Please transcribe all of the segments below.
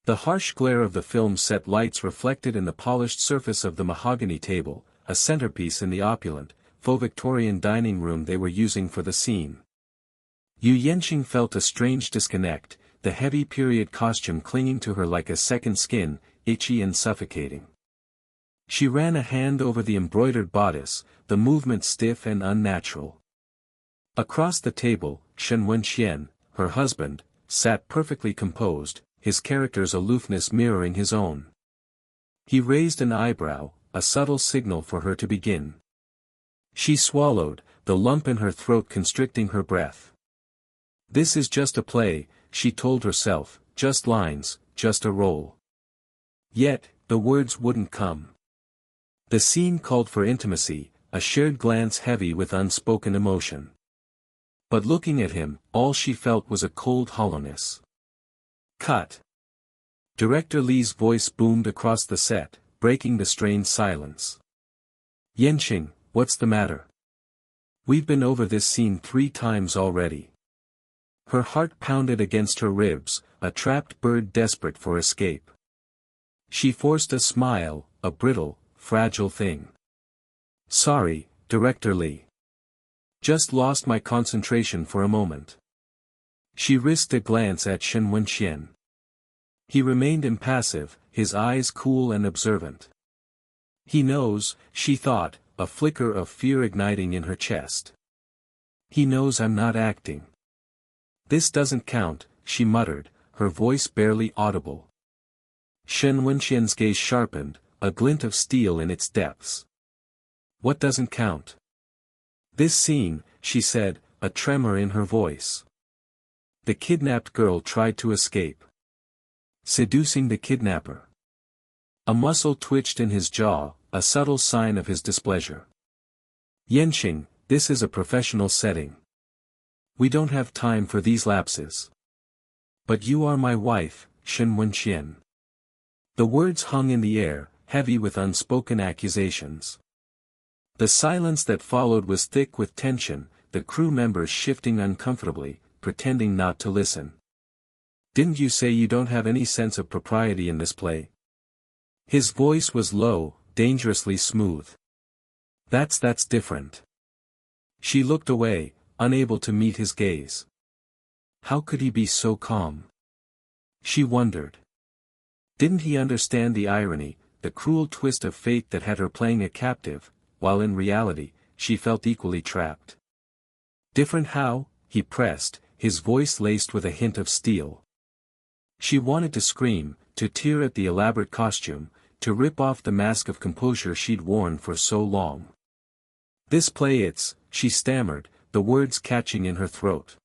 The harsh glare of the film set lights reflected in the polished surface of the mahogany table, a centerpiece in the opulent, faux Victorian dining room they were using for the scene. Yu Yanqing felt a strange disconnect, the heavy period costume clinging to her like a second skin, itchy and suffocating. She ran a hand over the embroidered bodice, the movement stiff and unnatural. Across the table, Shen Wenxian, her husband, sat perfectly composed, his character's aloofness mirroring his own. He raised an eyebrow, a subtle signal for her to begin. She swallowed, the lump in her throat constricting her breath. This is just a play, she told herself, just lines, just a role. Yet, the words wouldn't come. The scene called for intimacy, a shared glance heavy with unspoken emotion. But looking at him, all she felt was a cold hollowness. Cut. Director Li's voice boomed across the set, breaking the strained silence. Yanqing, what's the matter? We've been over this scene 3 times already. Her heart pounded against her ribs, a trapped bird desperate for escape. She forced a smile, a brittle, fragile thing. Sorry, Director Li. Just lost my concentration for a moment. She risked a glance at Shen Wenxian. He remained impassive, his eyes cool and observant. He knows, she thought, a flicker of fear igniting in her chest. He knows I'm not acting. This doesn't count, she muttered, her voice barely audible. Shen Wenxian's gaze sharpened, a glint of steel in its depths. What doesn't count? This scene, she said, a tremor in her voice. The kidnapped girl tried to escape. Seducing the kidnapper. A muscle twitched in his jaw, a subtle sign of his displeasure. Yanqing, this is a professional setting. We don't have time for these lapses. But you are my wife, Shen Wenxian. The words hung in the air, heavy with unspoken accusations. The silence that followed was thick with tension, the crew members shifting uncomfortably, pretending not to listen. Didn't you say you don't have any sense of propriety in this play? His voice was low, dangerously smooth. That's different. She looked away, unable to meet his gaze. How could he be so calm? She wondered. Didn't he understand the irony, the cruel twist of fate that had her playing a captive, while in reality, she felt equally trapped? Different how? He pressed, his voice laced with a hint of steel. She wanted to scream, to tear at the elaborate costume, to rip off the mask of composure she'd worn for so long. This play she stammered, the words catching in her throat.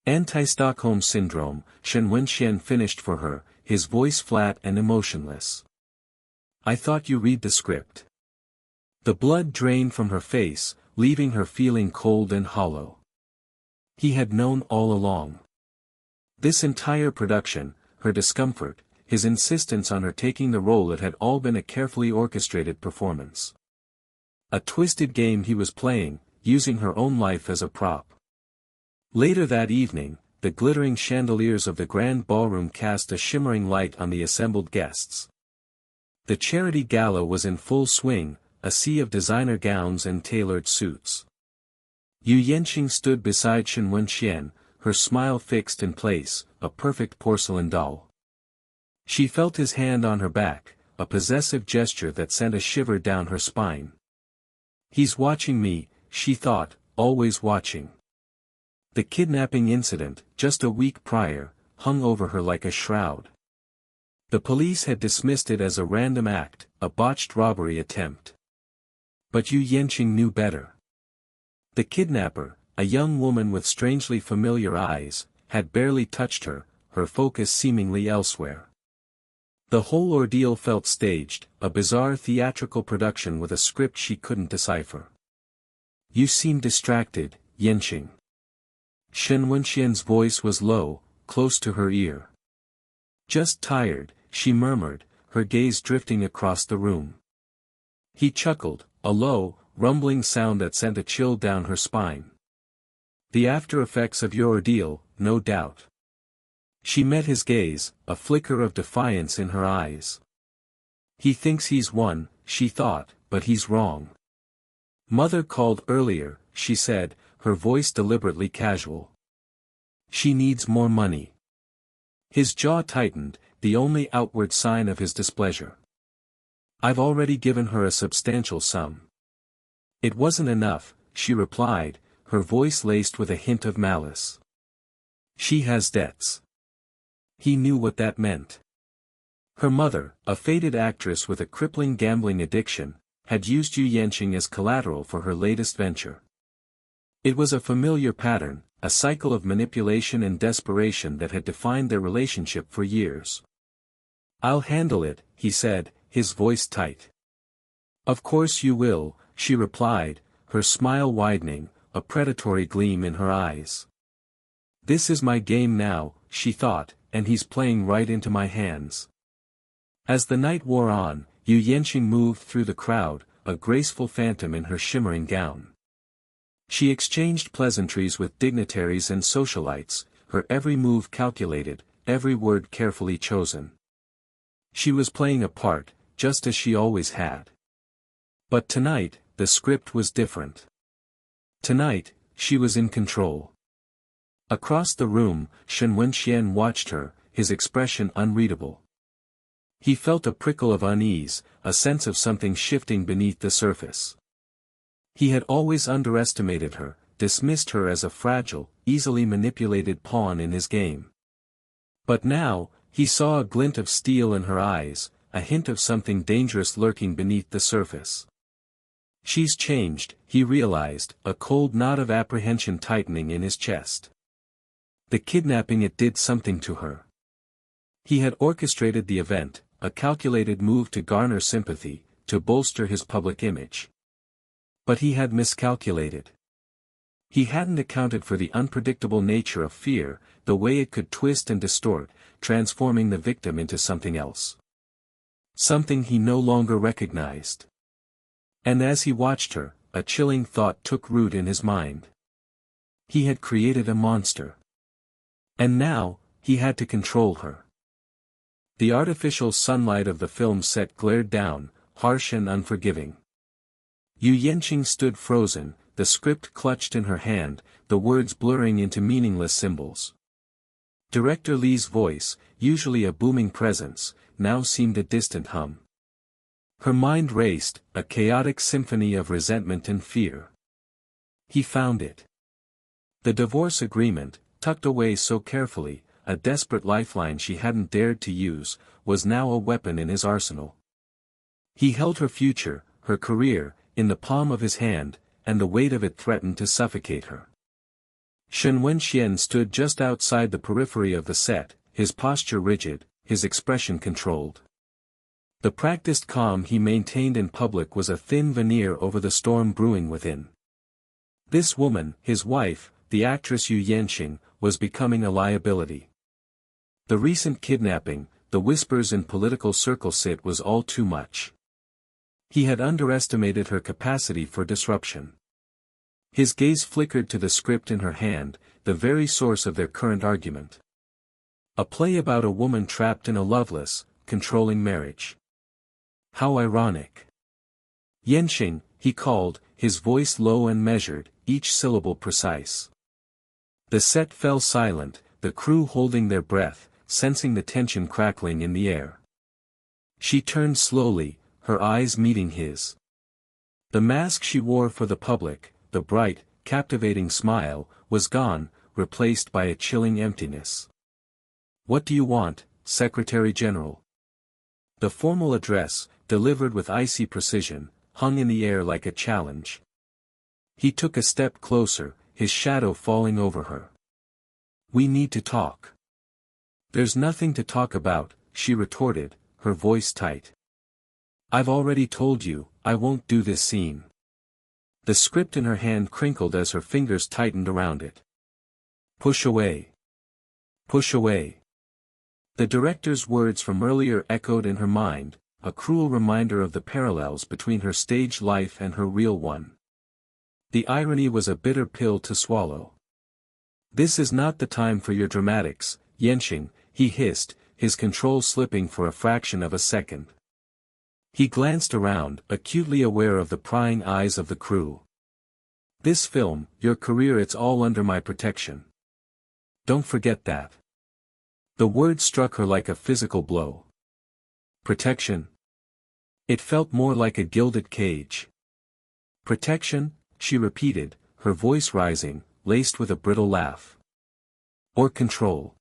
Anti-Stockholm Syndrome, Shen Wenxian finished for her, his voice flat and emotionless. I thought you read the script. The blood drained from her face, leaving her feeling cold and hollow. He had known all along. This entire production, her discomfort, his insistence on her taking the role, it had all been a carefully orchestrated performance. A twisted game he was playing, using her own life as a prop. Later that evening, the glittering chandeliers of the grand ballroom cast a shimmering light on the assembled guests. The charity gala was in full swing, a sea of designer gowns and tailored suits. Yu Yanqing stood beside Shen Wenxian, her smile fixed in place, a perfect porcelain doll. She felt his hand on her back, a possessive gesture that sent a shiver down her spine. He's watching me, she thought, always watching. The kidnapping incident, just a week prior, hung over her like a shroud. The police had dismissed it as a random act, a botched robbery attempt. But Yu Yanqing knew better. The kidnapper, a young woman with strangely familiar eyes, had barely touched her, her focus seemingly elsewhere. The whole ordeal felt staged, a bizarre theatrical production with a script she couldn't decipher. You seem distracted, Yanqing. Shen Wenxian's voice was low, close to her ear. Just tired, she murmured, her gaze drifting across the room. He chuckled, a low, rumbling sound that sent a chill down her spine. The after effects of your ordeal, no doubt. She met his gaze, a flicker of defiance in her eyes. He thinks he's won, she thought, but he's wrong. Mother called earlier, she said, her voice deliberately casual. She needs more money. His jaw tightened, the only outward sign of his displeasure. I've already given her a substantial sum. It wasn't enough, she replied, her voice laced with a hint of malice. She has debts. He knew what that meant. Her mother, a faded actress with a crippling gambling addiction, had used Yu Yanqing as collateral for her latest venture. It was a familiar pattern, a cycle of manipulation and desperation that had defined their relationship for years. I'll handle it, he said, his voice tight. Of course you will, she replied, her smile widening, a predatory gleam in her eyes. This is my game now, she thought, and he's playing right into my hands. As the night wore on, Yu Yanqing moved through the crowd, a graceful phantom in her shimmering gown. She exchanged pleasantries with dignitaries and socialites, her every move calculated, every word carefully chosen. She was playing a part, just as she always had. But tonight, the script was different. Tonight, she was in control. Across the room, Shen Wenxian watched her, his expression unreadable. He felt a prickle of unease, a sense of something shifting beneath the surface. He had always underestimated her, dismissed her as a fragile, easily manipulated pawn in his game. But now, he saw a glint of steel in her eyes, a hint of something dangerous lurking beneath the surface. She's changed, he realized, a cold knot of apprehension tightening in his chest. The kidnapping, it did something to her. He had orchestrated the event, a calculated move to garner sympathy, to bolster his public image. But he had miscalculated. He hadn't accounted for the unpredictable nature of fear, the way it could twist and distort, transforming the victim into something else. Something he no longer recognized. And as he watched her, a chilling thought took root in his mind. He had created a monster. And now, he had to control her. The artificial sunlight of the film set glared down, harsh and unforgiving. Yu Yanqing stood frozen, the script clutched in her hand, the words blurring into meaningless symbols. Director Li's voice, usually a booming presence, now seemed a distant hum. Her mind raced, a chaotic symphony of resentment and fear. He found it. The divorce agreement, tucked away so carefully, a desperate lifeline she hadn't dared to use, was now a weapon in his arsenal. He held her future, her career, in the palm of his hand, and the weight of it threatened to suffocate her. Shen Wenxian stood just outside the periphery of the set, his posture rigid, his expression controlled. The practiced calm he maintained in public was a thin veneer over the storm brewing within. This woman, his wife, the actress Yu Yanqing, was becoming a liability. The recent kidnapping, the whispers in political circles, it was all too much. He had underestimated her capacity for disruption. His gaze flickered to the script in her hand, the very source of their current argument. A play about a woman trapped in a loveless, controlling marriage. How ironic. Yanqing, he called, his voice low and measured, each syllable precise. The set fell silent, the crew holding their breath, sensing the tension crackling in the air. She turned slowly, her eyes meeting his. The mask she wore for the public, the bright, captivating smile, was gone, replaced by a chilling emptiness. What do you want, Secretary General? The formal address, delivered with icy precision, hung in the air like a challenge. He took a step closer, his shadow falling over her. We need to talk. There's nothing to talk about, she retorted, her voice tight. I've already told you, I won't do this scene. The script in her hand crinkled as her fingers tightened around it. Push away. Push away. The director's words from earlier echoed in her mind, a cruel reminder of the parallels between her stage life and her real one. The irony was a bitter pill to swallow. This is not the time for your dramatics, Yanqing, he hissed, his control slipping for a fraction of a second. He glanced around, acutely aware of the prying eyes of the crew. "This film, your career, it's all under my protection. Don't forget that." The word struck her like a physical blow. Protection? It felt more like a gilded cage. "Protection?" she repeated, her voice rising, laced with a brittle laugh. "Or control?"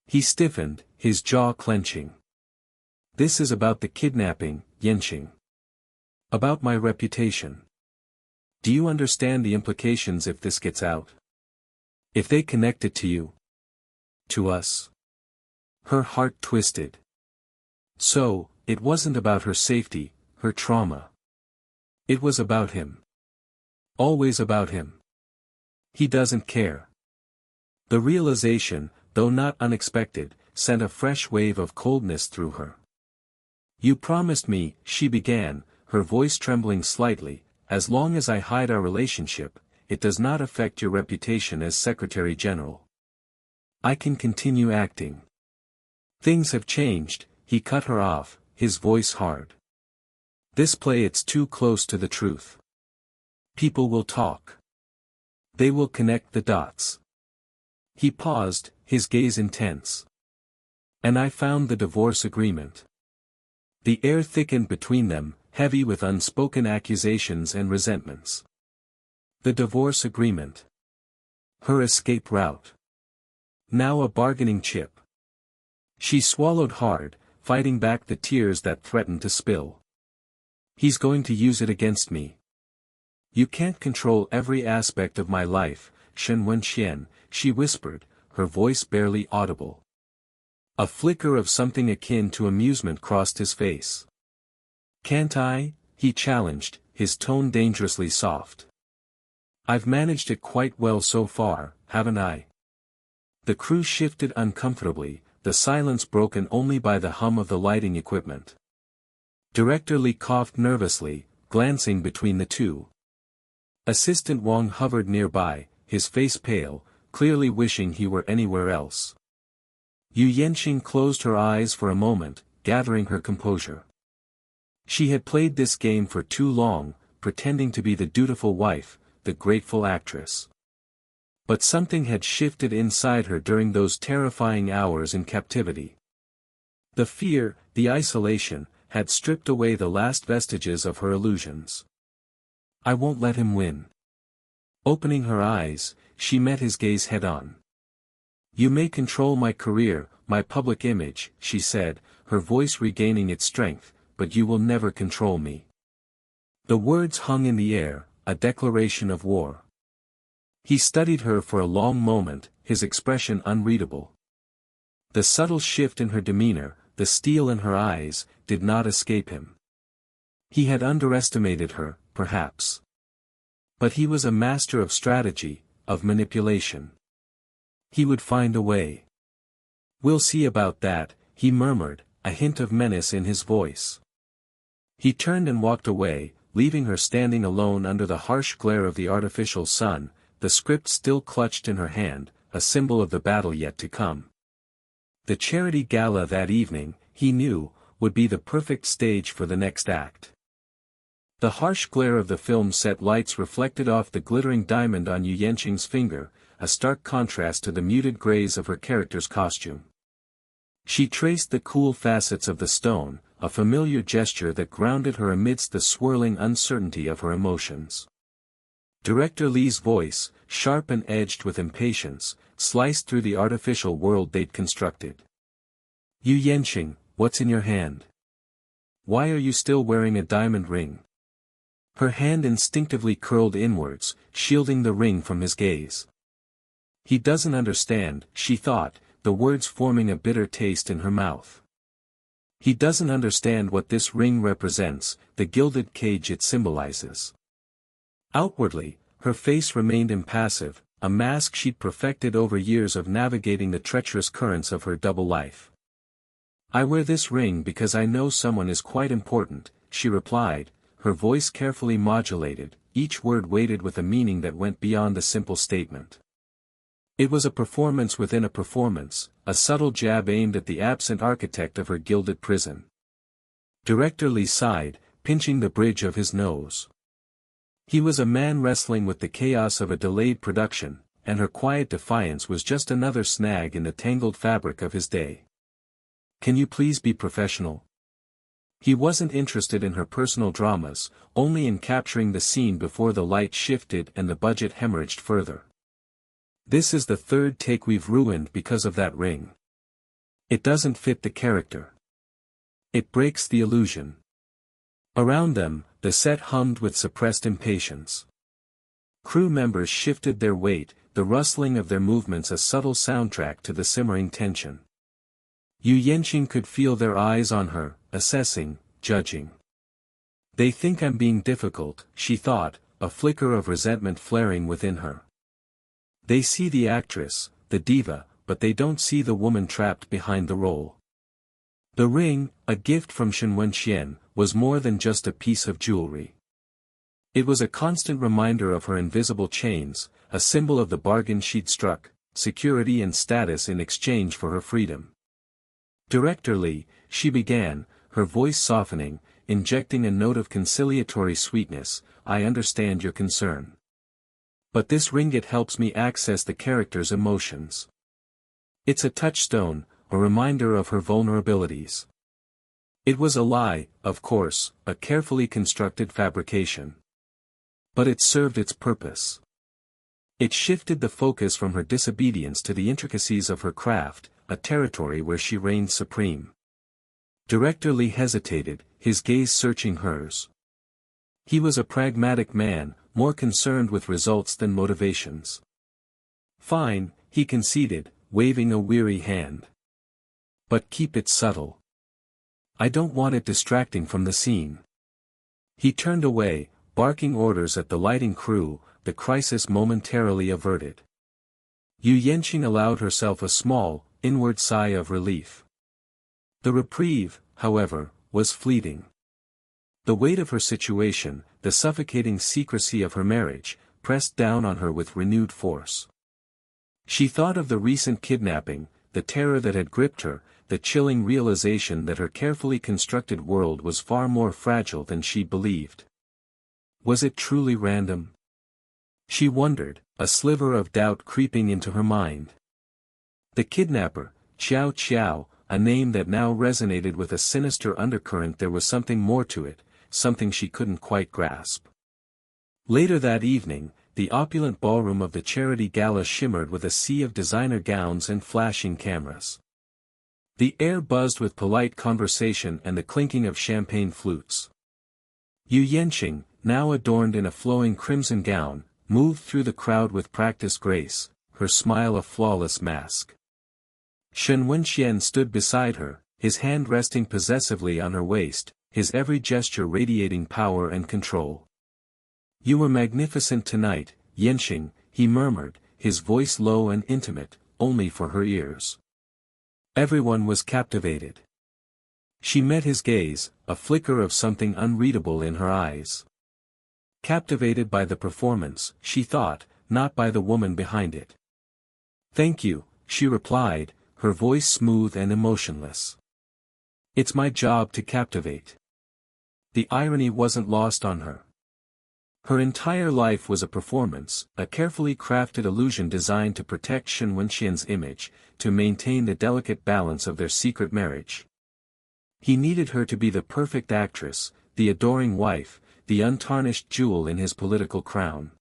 He stiffened, his jaw clenching. "This is about the kidnapping, Yenqing. About my reputation. Do you understand the implications if this gets out? If they connect it to you? To us?" Her heart twisted. So, it wasn't about her safety, her trauma. It was about him. Always about him. He doesn't care. The realization, though not unexpected, sent a fresh wave of coldness through her. "You promised me," she began, her voice trembling slightly, "as long as I hide our relationship, it does not affect your reputation as Secretary General. I can continue acting." "Things have changed," he cut her off, his voice hard. "This play, it's too close to the truth. People will talk. They will connect the dots." He paused, his gaze intense. "And I found the divorce agreement." The air thickened between them, heavy with unspoken accusations and resentments. The divorce agreement. Her escape route. Now a bargaining chip. She swallowed hard, fighting back the tears that threatened to spill. "He's going to use it against me. You can't control every aspect of my life, Shen Wenxian," she whispered, her voice barely audible. A flicker of something akin to amusement crossed his face. "Can't I?" he challenged, his tone dangerously soft. "I've managed it quite well so far, haven't I?" The crew shifted uncomfortably, the silence broken only by the hum of the lighting equipment. Director Li coughed nervously, glancing between the two. Assistant Wang hovered nearby, his face pale, clearly wishing he were anywhere else. Yu Yenqing closed her eyes for a moment, gathering her composure. She had played this game for too long, pretending to be the dutiful wife, the grateful actress. But something had shifted inside her during those terrifying hours in captivity. The fear, the isolation, had stripped away the last vestiges of her illusions. "I won't let him win." Opening her eyes, she met his gaze head-on. "You may control my career, my public image," she said, her voice regaining its strength, "but you will never control me." The words hung in the air, a declaration of war. He studied her for a long moment, his expression unreadable. The subtle shift in her demeanor, the steel in her eyes, did not escape him. He had underestimated her, perhaps. But he was a master of strategy, of manipulation. He would find a way. "We'll see about that," he murmured, a hint of menace in his voice. He turned and walked away, leaving her standing alone under the harsh glare of the artificial sun, the script still clutched in her hand, a symbol of the battle yet to come. The charity gala that evening, he knew, would be the perfect stage for the next act. The harsh glare of the film set lights reflected off the glittering diamond on Yu Yenqing's finger, a stark contrast to the muted grays of her character's costume. She traced the cool facets of the stone, a familiar gesture that grounded her amidst the swirling uncertainty of her emotions. Director Li's voice, sharp and edged with impatience, sliced through the artificial world they'd constructed. "Yu Yenqing, what's in your hand? Why are you still wearing a diamond ring?" Her hand instinctively curled inwards, shielding the ring from his gaze. He doesn't understand, she thought, the words forming a bitter taste in her mouth. He doesn't understand what this ring represents, the gilded cage it symbolizes. Outwardly, her face remained impassive, a mask she'd perfected over years of navigating the treacherous currents of her double life. "I wear this ring because I know someone is quite important," she replied, her voice carefully modulated, each word weighted with a meaning that went beyond a simple statement. It was a performance within a performance, a subtle jab aimed at the absent architect of her gilded prison. Director Lee sighed, pinching the bridge of his nose. He was a man wrestling with the chaos of a delayed production, and her quiet defiance was just another snag in the tangled fabric of his day. Can you please be professional? He wasn't interested in her personal dramas, only in capturing the scene before the light shifted and the budget hemorrhaged further. This is the third take we've ruined because of that ring. It doesn't fit the character. It breaks the illusion. Around them, the set hummed with suppressed impatience. Crew members shifted their weight, the rustling of their movements a subtle soundtrack to the simmering tension. Yu Yanqing could feel their eyes on her, assessing, judging. They think I'm being difficult, she thought, a flicker of resentment flaring within her. They see the actress, the diva, but they don't see the woman trapped behind the role. The ring, a gift from Shen Wenxian, was more than just a piece of jewelry. It was a constant reminder of her invisible chains, a symbol of the bargain she'd struck, security and status in exchange for her freedom. Director Lee, she began, her voice softening, injecting a note of conciliatory sweetness, I understand your concern. But this ringgit helps me access the character's emotions. It's a touchstone, a reminder of her vulnerabilities. It was a lie, of course, a carefully constructed fabrication. But it served its purpose. It shifted the focus from her disobedience to the intricacies of her craft, a territory where she reigned supreme. Director Lee hesitated, his gaze searching hers. He was a pragmatic man, more concerned with results than motivations. Fine, he conceded, waving a weary hand. But keep it subtle. I don't want it distracting from the scene. He turned away, barking orders at the lighting crew, the crisis momentarily averted. Yu Yanqing allowed herself a small, inward sigh of relief. The reprieve, however, was fleeting. The weight of her situation, the suffocating secrecy of her marriage, pressed down on her with renewed force. She thought of the recent kidnapping, the terror that had gripped her, the chilling realization that her carefully constructed world was far more fragile than she believed. Was it truly random? She wondered, a sliver of doubt creeping into her mind. The kidnapper, Xiao Qiao, a name that now resonated with a sinister undercurrent. There was something more to it, something she couldn't quite grasp. Later that evening, the opulent ballroom of the charity gala shimmered with a sea of designer gowns and flashing cameras. The air buzzed with polite conversation and the clinking of champagne flutes. Yu Yanqing, now adorned in a flowing crimson gown, moved through the crowd with practiced grace, her smile a flawless mask. Shen Wenxian stood beside her, his hand resting possessively on her waist, his every gesture radiating power and control. You were magnificent tonight, Yanqing, he murmured, his voice low and intimate, only for her ears. Everyone was captivated. She met his gaze, a flicker of something unreadable in her eyes. Captivated by the performance, she thought, not by the woman behind it. Thank you, she replied, her voice smooth and emotionless. It's my job to captivate. The irony wasn't lost on her. Her entire life was a performance, a carefully crafted illusion designed to protect Shen Wenxian's image, to maintain the delicate balance of their secret marriage. He needed her to be the perfect actress, the adoring wife, the untarnished jewel in his political crown.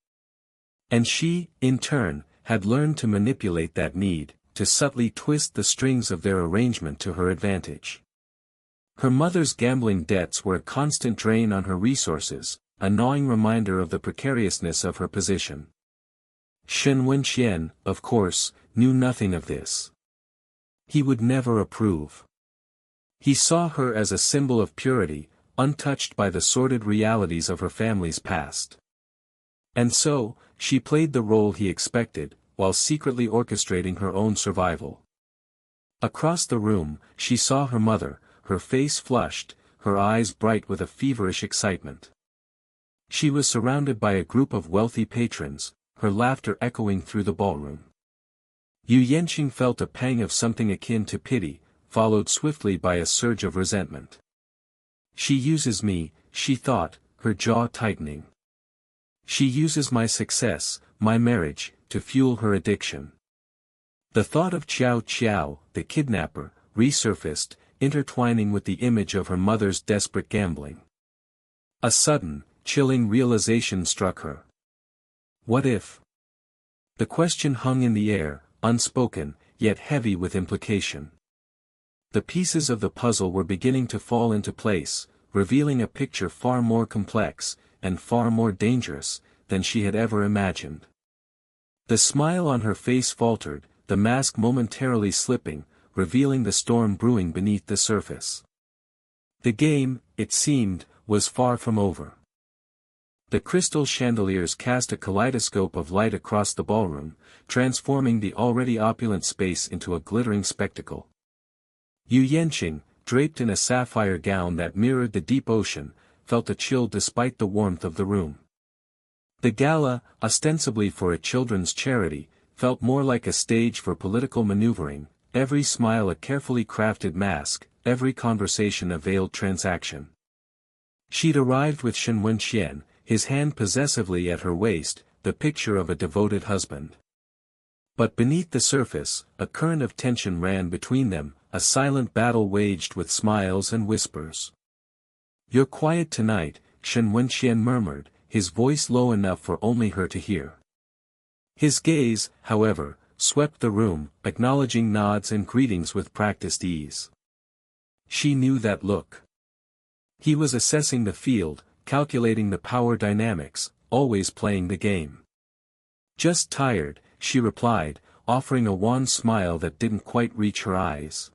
And she, in turn, had learned to manipulate that need, to subtly twist the strings of their arrangement to her advantage. Her mother's gambling debts were a constant drain on her resources, a gnawing reminder of the precariousness of her position. Shen Wenxian, of course, knew nothing of this. He would never approve. He saw her as a symbol of purity, untouched by the sordid realities of her family's past. And so, she played the role he expected, while secretly orchestrating her own survival. Across the room, she saw her mother, her face flushed, her eyes bright with a feverish excitement. She was surrounded by a group of wealthy patrons, her laughter echoing through the ballroom. Yu Yanqing felt a pang of something akin to pity, followed swiftly by a surge of resentment. She uses me, she thought, her jaw tightening. She uses my success, my marriage, to fuel her addiction. The thought of Qiao Qiao, the kidnapper, resurfaced, intertwining with the image of her mother's desperate gambling. A sudden, chilling realization struck her. What if? The question hung in the air, unspoken, yet heavy with implication. The pieces of the puzzle were beginning to fall into place, revealing a picture far more complex, and far more dangerous, than she had ever imagined. The smile on her face faltered, the mask momentarily slipping, revealing the storm brewing beneath the surface. The game, it seemed, was far from over. The crystal chandeliers cast a kaleidoscope of light across the ballroom, transforming the already opulent space into a glittering spectacle. Yu Yanqing, draped in a sapphire gown that mirrored the deep ocean, felt a chill despite the warmth of the room. The gala, ostensibly for a children's charity, felt more like a stage for political maneuvering, every smile a carefully crafted mask, every conversation a veiled transaction. She'd arrived with Shen Wenxian, his hand possessively at her waist, the picture of a devoted husband. But beneath the surface, a current of tension ran between them, a silent battle waged with smiles and whispers. "You're quiet tonight," Shen Wenxian murmured, his voice low enough for only her to hear. His gaze, however, swept the room, acknowledging nods and greetings with practiced ease. She knew that look. He was assessing the field, calculating the power dynamics, always playing the game. "Just tired," she replied, offering a wan smile that didn't quite reach her eyes.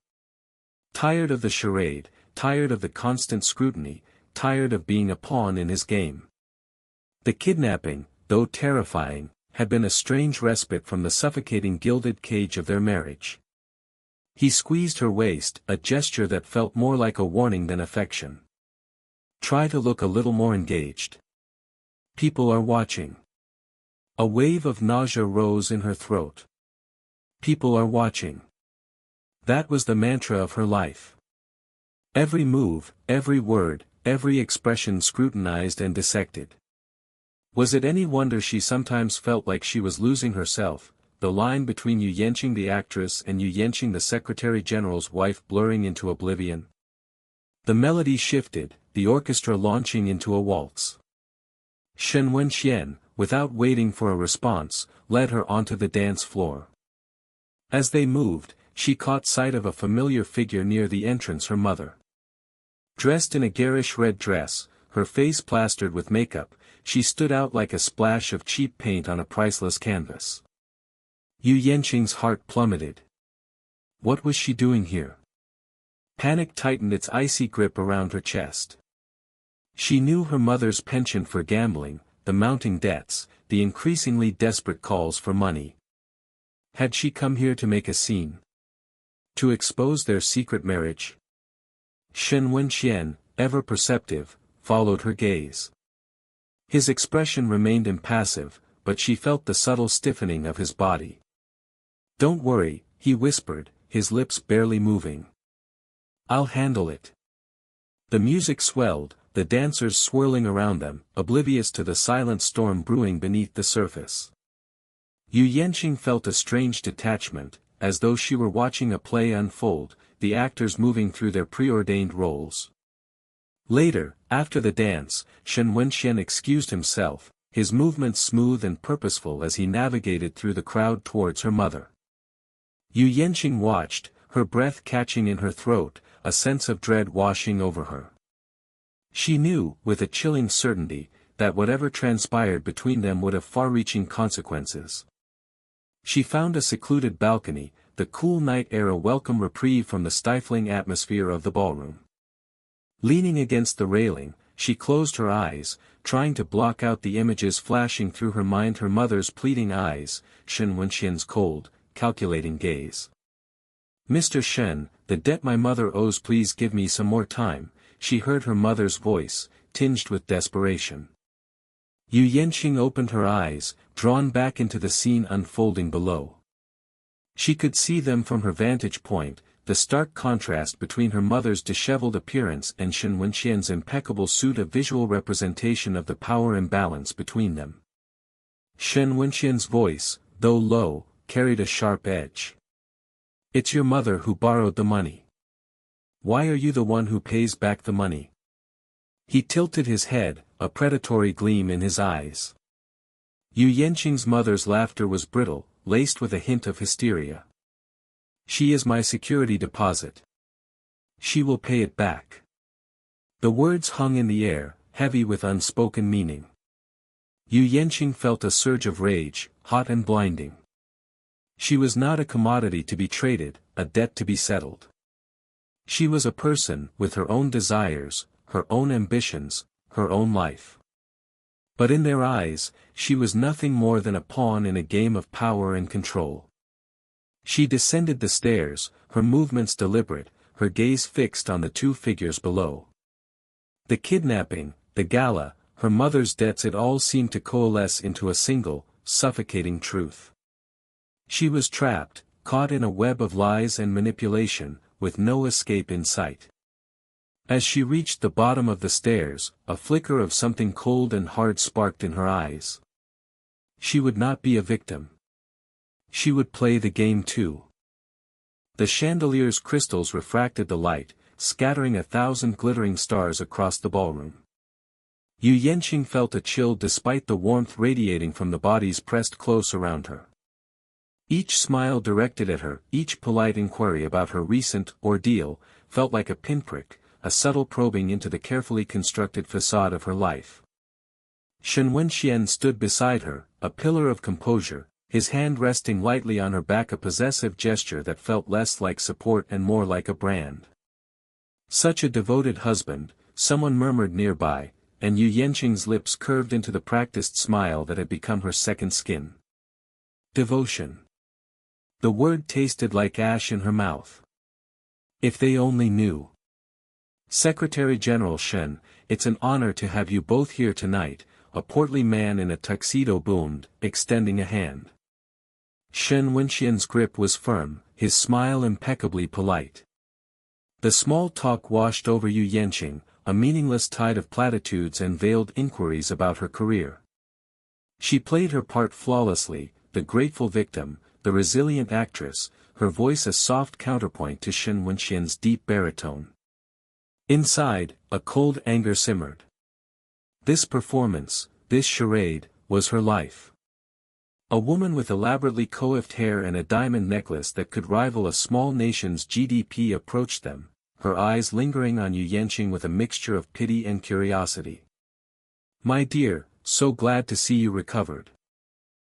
Tired of the charade, tired of the constant scrutiny, tired of being a pawn in his game. The kidnapping, though terrifying, had been a strange respite from the suffocating gilded cage of their marriage. He squeezed her waist, a gesture that felt more like a warning than affection. "Try to look a little more engaged. People are watching." A wave of nausea rose in her throat. People are watching. That was the mantra of her life. Every move, every word, every expression scrutinized and dissected. Was it any wonder she sometimes felt like she was losing herself, the line between Yu Yanqing the actress and Yu Yanqing the Secretary-General's wife blurring into oblivion? The melody shifted, the orchestra launching into a waltz. Shen Wenxian, without waiting for a response, led her onto the dance floor. As they moved, she caught sight of a familiar figure near the entrance, her mother. Dressed in a garish red dress, her face plastered with makeup, she stood out like a splash of cheap paint on a priceless canvas. Yu Yanqing's heart plummeted. What was she doing here? Panic tightened its icy grip around her chest. She knew her mother's penchant for gambling, the mounting debts, the increasingly desperate calls for money. Had she come here to make a scene? To expose their secret marriage? Shen Wenxian, ever perceptive, followed her gaze. His expression remained impassive, but she felt the subtle stiffening of his body. "Don't worry," he whispered, his lips barely moving. "I'll handle it." The music swelled, the dancers swirling around them, oblivious to the silent storm brewing beneath the surface. Yu Yanqing felt a strange detachment, as though she were watching a play unfold, the actors moving through their preordained roles. Later, after the dance, Shen Wenxian excused himself, his movements smooth and purposeful as he navigated through the crowd towards her mother. Yu Yanqing watched, her breath catching in her throat, a sense of dread washing over her. She knew, with a chilling certainty, that whatever transpired between them would have far-reaching consequences. She found a secluded balcony, the cool night air a welcome reprieve from the stifling atmosphere of the ballroom. Leaning against the railing, she closed her eyes, trying to block out the images flashing through her mind, her mother's pleading eyes, Shen Wenxian's cold, calculating gaze. "Mr. Shen, the debt my mother owes, please give me some more time," she heard her mother's voice, tinged with desperation. Yu Yanqing opened her eyes, drawn back into the scene unfolding below. She could see them from her vantage point, the stark contrast between her mother's disheveled appearance and Shen Wenxian's impeccable suit a visual representation of the power imbalance between them. Shen Wenxian's voice, though low, carried a sharp edge. "It's your mother who borrowed the money. Why are you the one who pays back the money?" He tilted his head, a predatory gleam in his eyes. Yu Yanqing's mother's laughter was brittle, laced with a hint of hysteria. "She is my security deposit. She will pay it back." The words hung in the air, heavy with unspoken meaning. Yu Yanqing felt a surge of rage, hot and blinding. She was not a commodity to be traded, a debt to be settled. She was a person, with her own desires, her own ambitions, her own life. But in their eyes, she was nothing more than a pawn in a game of power and control. She descended the stairs, her movements deliberate, her gaze fixed on the two figures below. The kidnapping, the gala, her mother's debts, it all seemed to coalesce into a single, suffocating truth. She was trapped, caught in a web of lies and manipulation, with no escape in sight. As she reached the bottom of the stairs, a flicker of something cold and hard sparked in her eyes. She would not be a victim. She would play the game too. The chandelier's crystals refracted the light, scattering 1,000 glittering stars across the ballroom. Yu Yanqing felt a chill despite the warmth radiating from the bodies pressed close around her. Each smile directed at her, each polite inquiry about her recent ordeal, felt like a pinprick, a subtle probing into the carefully constructed facade of her life. Shen Wenxian stood beside her, a pillar of composure, his hand resting lightly on her back, a possessive gesture that felt less like support and more like a brand. "Such a devoted husband," someone murmured nearby, and Yu Yanqing's lips curved into the practiced smile that had become her second skin. Devotion. The word tasted like ash in her mouth. If they only knew. "Secretary General Shen, it's an honor to have you both here tonight," a portly man in a tuxedo boomed, extending a hand. Shen Wenxian's grip was firm, his smile impeccably polite. The small talk washed over Yu Yanqing, a meaningless tide of platitudes and veiled inquiries about her career. She played her part flawlessly, the grateful victim, the resilient actress, her voice a soft counterpoint to Shen Wenxian's deep baritone. Inside, a cold anger simmered. This performance, this charade, was her life. A woman with elaborately coiffed hair and a diamond necklace that could rival a small nation's GDP approached them, her eyes lingering on Yu Yanqing with a mixture of pity and curiosity. "My dear, so glad to see you recovered.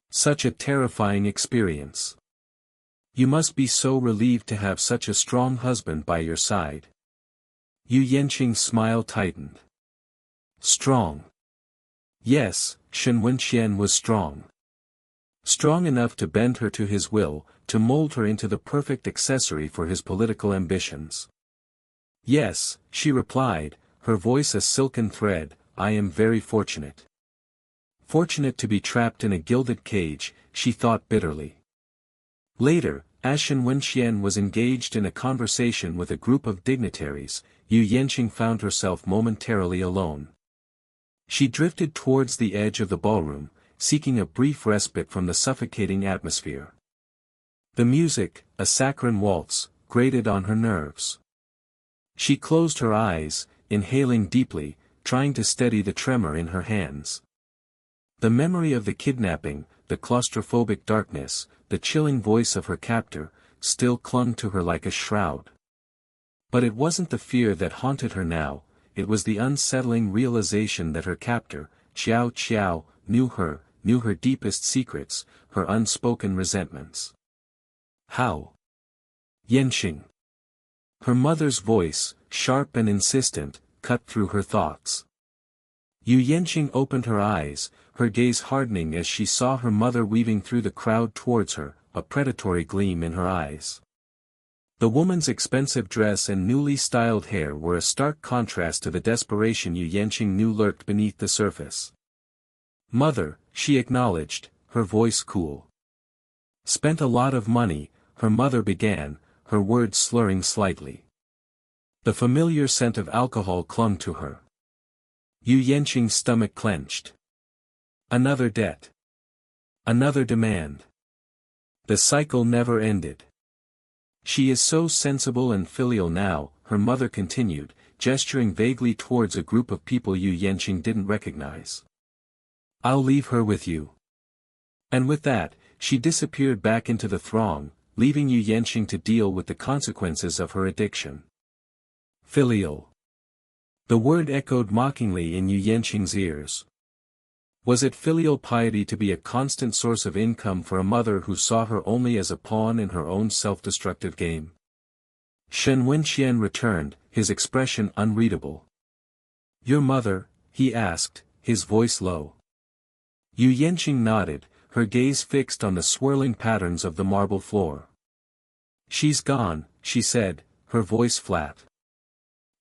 Such a terrifying experience. You must be so relieved to have such a strong husband by your side." Yu Yanqing's smile tightened. Strong. Yes, Shen Wenxian was strong. Strong enough to bend her to his will, to mold her into the perfect accessory for his political ambitions. "Yes," she replied, her voice a silken thread, "I am very fortunate." Fortunate to be trapped in a gilded cage, she thought bitterly. Later, as Shen Wenxian was engaged in a conversation with a group of dignitaries, Yu Yanqing found herself momentarily alone. She drifted towards the edge of the ballroom, seeking a brief respite from the suffocating atmosphere. The music, a saccharine waltz, grated on her nerves. She closed her eyes, inhaling deeply, trying to steady the tremor in her hands. The memory of the kidnapping, the claustrophobic darkness, the chilling voice of her captor, still clung to her like a shroud. But it wasn't the fear that haunted her now, it was the unsettling realization that her captor, Xiao Qiao, knew her deepest secrets, her unspoken resentments. "How?" "Yanqing." Her mother's voice, sharp and insistent, cut through her thoughts. Yu Yanqing opened her eyes, her gaze hardening as she saw her mother weaving through the crowd towards her, a predatory gleam in her eyes. The woman's expensive dress and newly styled hair were a stark contrast to the desperation Yu Yanqing knew lurked beneath the surface. "Mother," she acknowledged, her voice cool. "Spent a lot of money," her mother began, her words slurring slightly. The familiar scent of alcohol clung to her. Yu Yanqing's stomach clenched. Another debt. Another demand. The cycle never ended. She is so sensible and filial now, her mother continued, gesturing vaguely towards a group of people Yu Yanqing didn't recognize. I'll leave her with you. And with that, she disappeared back into the throng, leaving Yu Yanqing to deal with the consequences of her addiction. Filial. The word echoed mockingly in Yu Yanqing's ears. Was it filial piety to be a constant source of income for a mother who saw her only as a pawn in her own self-destructive game? Shen Wenxian returned, his expression unreadable. Your mother? He asked, his voice low. Yu Yanqing nodded, her gaze fixed on the swirling patterns of the marble floor. She's gone, she said, her voice flat.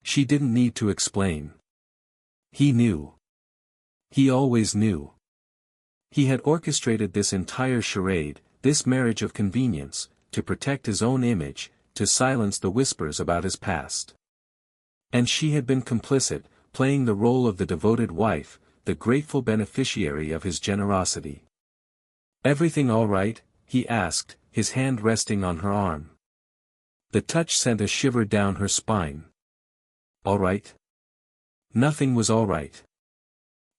She didn't need to explain. He knew. He always knew. He had orchestrated this entire charade, this marriage of convenience, to protect his own image, to silence the whispers about his past. And she had been complicit, playing the role of the devoted wife, the grateful beneficiary of his generosity. Everything all right? He asked, his hand resting on her arm. The touch sent a shiver down her spine. All right? Nothing was all right.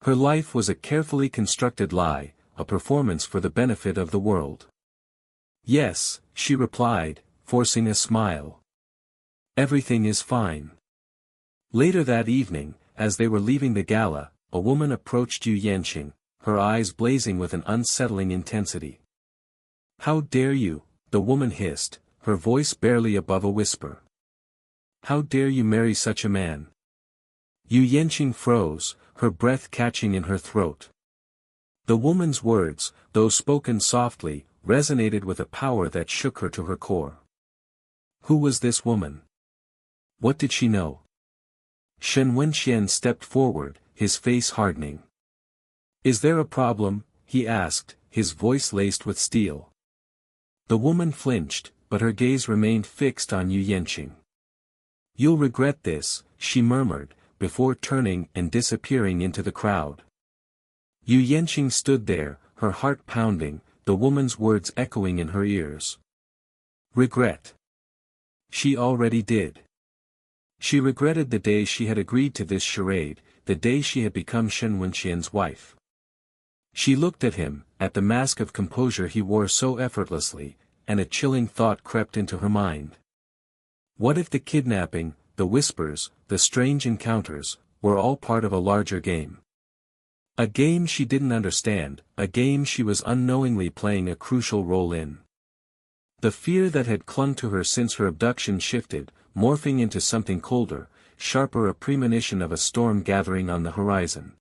Her life was a carefully constructed lie, a performance for the benefit of the world. Yes, she replied, forcing a smile. Everything is fine. Later that evening, as they were leaving the gala, a woman approached Yu Yanqing, her eyes blazing with an unsettling intensity. How dare you, the woman hissed, her voice barely above a whisper. How dare you marry such a man? Yu Yanqing froze, her breath catching in her throat. The woman's words, though spoken softly, resonated with a power that shook her to her core. Who was this woman? What did she know? Shen Wenxian stepped forward, his face hardening. Is there a problem? He asked, his voice laced with steel. The woman flinched, but her gaze remained fixed on Yu Yanqing. You'll regret this, she murmured, before turning and disappearing into the crowd. Yu Yanqing stood there, her heart pounding, the woman's words echoing in her ears. Regret. She already did. She regretted the day she had agreed to this charade, the day she had become Shen Wenxian's wife. She looked at him, at the mask of composure he wore so effortlessly, and a chilling thought crept into her mind. What if the kidnapping, the whispers, the strange encounters, were all part of a larger game? A game she didn't understand, a game she was unknowingly playing a crucial role in. The fear that had clung to her since her abduction shifted, morphing into something colder, sharper, a premonition of a storm gathering on the horizon.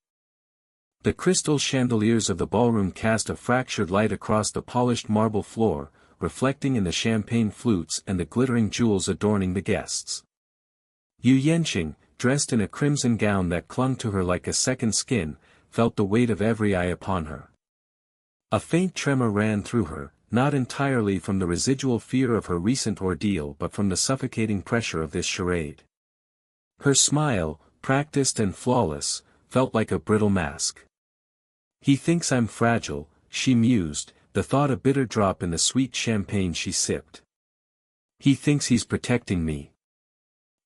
The crystal chandeliers of the ballroom cast a fractured light across the polished marble floor, reflecting in the champagne flutes and the glittering jewels adorning the guests. Yu Yanqing, dressed in a crimson gown that clung to her like a second skin, felt the weight of every eye upon her. A faint tremor ran through her, not entirely from the residual fear of her recent ordeal but from the suffocating pressure of this charade. Her smile, practiced and flawless, felt like a brittle mask. He thinks I'm fragile, she mused, the thought a bitter drop in the sweet champagne she sipped. He thinks he's protecting me.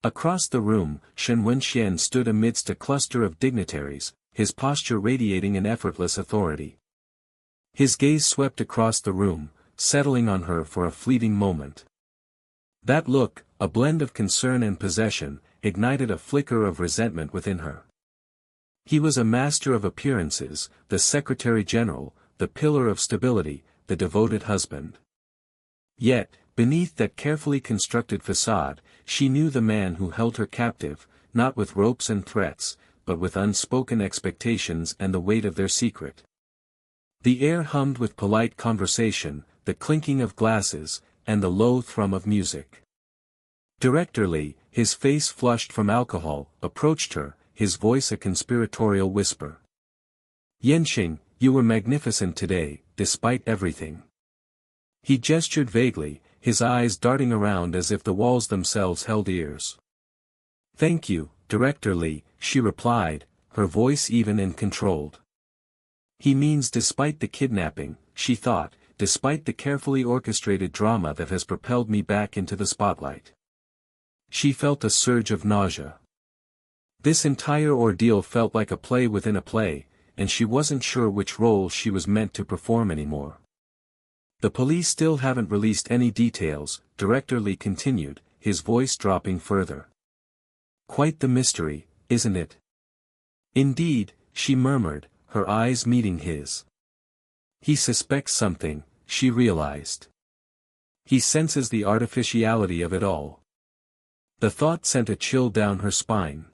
Across the room, Shen Wenxian stood amidst a cluster of dignitaries, his posture radiating an effortless authority. His gaze swept across the room, settling on her for a fleeting moment. That look, a blend of concern and possession, ignited a flicker of resentment within her. He was a master of appearances, the Secretary-General, the pillar of stability, the devoted husband. Yet, beneath that carefully constructed facade, she knew the man who held her captive, not with ropes and threats, but with unspoken expectations and the weight of their secret. The air hummed with polite conversation, the clinking of glasses, and the low thrum of music. Director Li, his face flushed from alcohol, approached her, his voice a conspiratorial whisper. Yanqing, you were magnificent today, despite everything. He gestured vaguely, his eyes darting around as if the walls themselves held ears. "Thank you, Director Lee," she replied, her voice even and controlled. He means despite the kidnapping, she thought, despite the carefully orchestrated drama that has propelled me back into the spotlight. She felt a surge of nausea. This entire ordeal felt like a play within a play, and she wasn't sure which role she was meant to perform anymore. "The police still haven't released any details," Director Lee continued, his voice dropping further. "Quite the mystery, isn't it?" "Indeed," she murmured, her eyes meeting his. He suspects something, she realized. He senses the artificiality of it all. The thought sent a chill down her spine.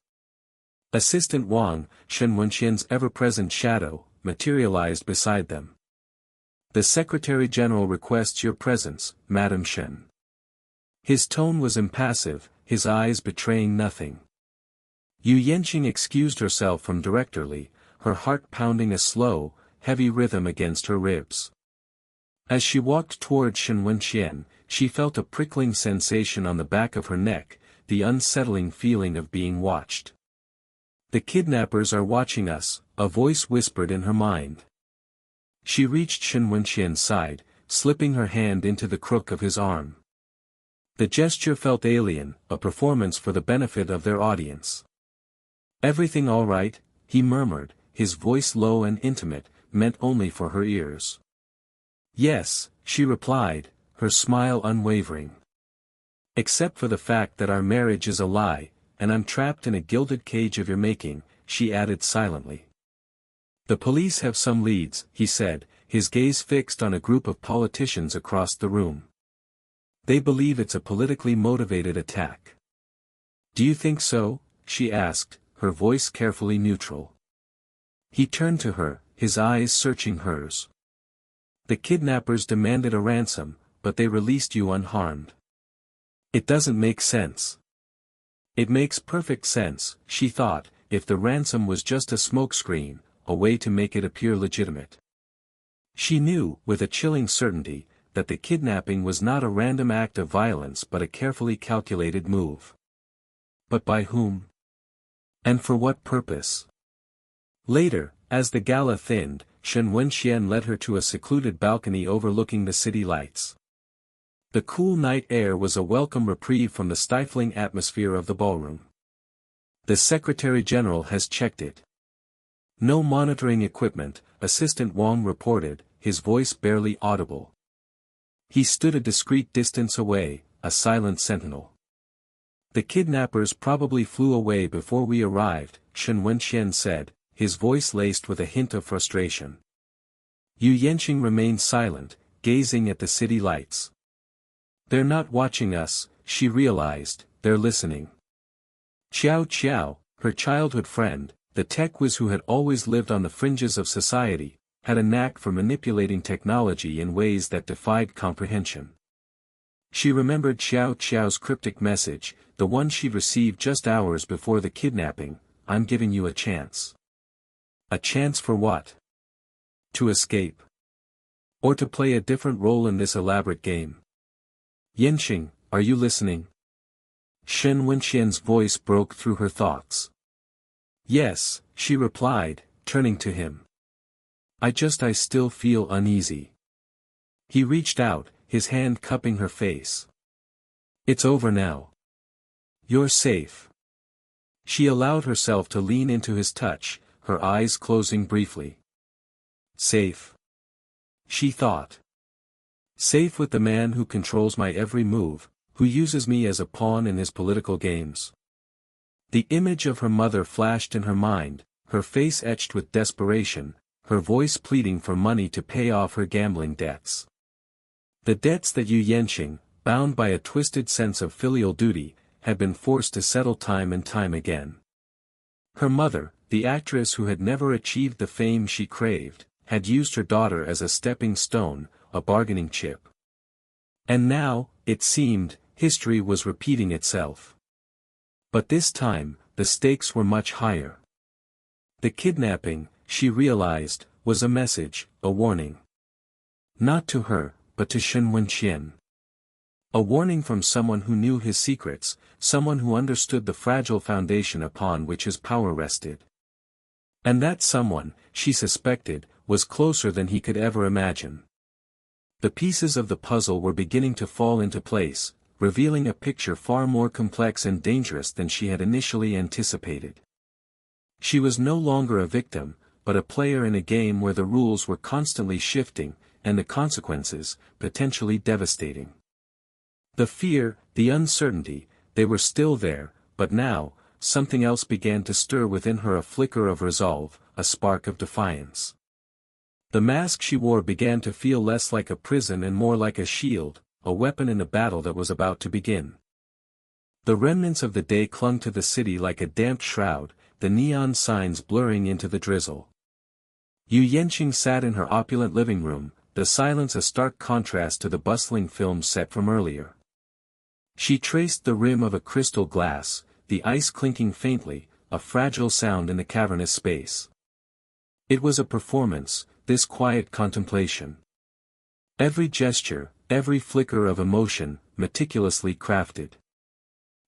Assistant Wang, Shen Wenxian's ever-present shadow, materialized beside them. "The Secretary General requests your presence, Madam Shen." His tone was impassive, his eyes betraying nothing. Yu Yanqing excused herself from Director Lee, her heart pounding a slow, heavy rhythm against her ribs. As she walked toward Shen Wenxian, she felt a prickling sensation on the back of her neck, the unsettling feeling of being watched. "The kidnappers are watching us," a voice whispered in her mind. She reached Shen Wenxian's side, slipping her hand into the crook of his arm. The gesture felt alien, a performance for the benefit of their audience. "Everything all right?" he murmured, his voice low and intimate, meant only for her ears. "Yes," she replied, her smile unwavering. "Except for the fact that our marriage is a lie, and I'm trapped in a gilded cage of your making," she added silently. "The police have some leads," he said, his gaze fixed on a group of politicians across the room. "They believe it's a politically motivated attack." "Do you think so?" she asked, her voice carefully neutral. He turned to her, his eyes searching hers. "The kidnappers demanded a ransom, but they released you unharmed." "It doesn't make sense." "It makes perfect sense," she thought, if the ransom was just a smokescreen, a way to make it appear legitimate. She knew, with a chilling certainty, that the kidnapping was not a random act of violence but a carefully calculated move. But by whom? And for what purpose? Later, as the gala thinned, Shen Wenxian led her to a secluded balcony overlooking the city lights. The cool night air was a welcome reprieve from the stifling atmosphere of the ballroom. "The Secretary General has checked it. No monitoring equipment," Assistant Wang reported, his voice barely audible. He stood a discreet distance away, a silent sentinel. "The kidnappers probably flew away before we arrived," Shen Wenxian said, his voice laced with a hint of frustration. Yu Yanqing remained silent, gazing at the city lights. "They're not watching us," she realized, "they're listening." Xiao Qiao, her childhood friend, the tech whiz who had always lived on the fringes of society, had a knack for manipulating technology in ways that defied comprehension. She remembered Xiao Qiao's cryptic message, the one she'd received just hours before the kidnapping: "I'm giving you a chance." A chance for what? To escape? Or to play a different role in this elaborate game? "Yanqing, are you listening?" Shen Wenxian's voice broke through her thoughts. "Yes," she replied, turning to him. I still feel uneasy." He reached out, his hand cupping her face. "It's over now. You're safe." She allowed herself to lean into his touch, her eyes closing briefly. Safe? She thought. Safe with the man who controls my every move, who uses me as a pawn in his political games. The image of her mother flashed in her mind, her face etched with desperation, her voice pleading for money to pay off her gambling debts. The debts that Yu Yanqing, bound by a twisted sense of filial duty, had been forced to settle time and time again. Her mother, the actress who had never achieved the fame she craved, had used her daughter as a stepping stone, a bargaining chip. And now, it seemed, history was repeating itself. But this time, the stakes were much higher. The kidnapping, she realized, was a message, a warning. Not to her, but to Shen Wenxian. A warning from someone who knew his secrets, someone who understood the fragile foundation upon which his power rested. And that someone, she suspected, was closer than he could ever imagine. The pieces of the puzzle were beginning to fall into place, revealing a picture far more complex and dangerous than she had initially anticipated. She was no longer a victim, but a player in a game where the rules were constantly shifting, and the consequences, potentially devastating. The fear, the uncertainty, they were still there, but now, something else began to stir within her, a flicker of resolve, a spark of defiance. The mask she wore began to feel less like a prison and more like a shield, a weapon in a battle that was about to begin. The remnants of the day clung to the city like a damp shroud, the neon signs blurring into the drizzle. Yu Yanqing sat in her opulent living room, the silence a stark contrast to the bustling film set from earlier. She traced the rim of a crystal glass, the ice clinking faintly, a fragile sound in the cavernous space. It was a performance, this quiet contemplation. Every gesture, every flicker of emotion, meticulously crafted.